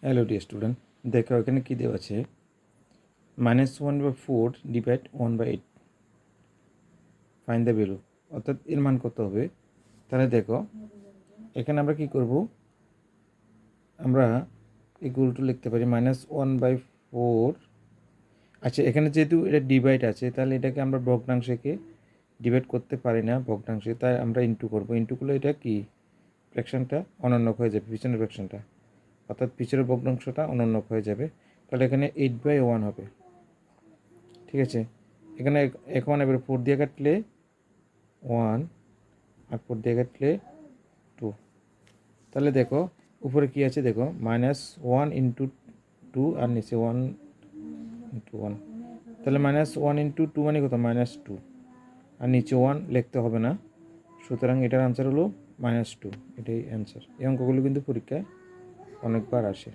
Hello dear student, দেখো এখানে কী দেওয়া আছে, -1/4 ডিভাইড 1/8, ফাইন্ড দ্য ভ্যালু, অর্থাৎ এর মান কত হবে। তাহলে দেখো এখানে আমরা কি করব, আমরা ইকুয়াল টু লিখতে পারি -1/4। আচ্ছা, এখানে যেহেতু এটা ডিভাইড আছে তাহলে এটাকে আমরা ভগ্নাংশকে ডিভাইড করতে পারি না ভগ্নাংশে, তাই আমরা ইন্টু করবো। ইন্টু করলে এটা কি ফ্র্যাকশনটা অনন্যক হয়ে যাবে, পিছনের ফ্র্যাকশনটা, অর্থাৎ পিছনের ভগ্নাংশটা অনন্যক হয়ে যাবে। তাহলে এখানে 8/1 হবে। ঠিক আছে, এখানে এখন এবার 4 দিয়ে কাটলে 1 আর 4 দিয়ে কাটলে 2। তাহলে দেখো উপরে কি আছে, দেখো -1 ইন্টু 2 আর নিচে 1 ইন্টু 1। তাহলে -1 ইন্টু 2 মানে কত, -2, আর নিচে 1 লিখতে হবে না। সুতরাং এটার আনসার হলো -2, এটাই অ্যান্সার। এই অঙ্কগুলো কিন্তু পরীক্ষায় অনেকবার আসে।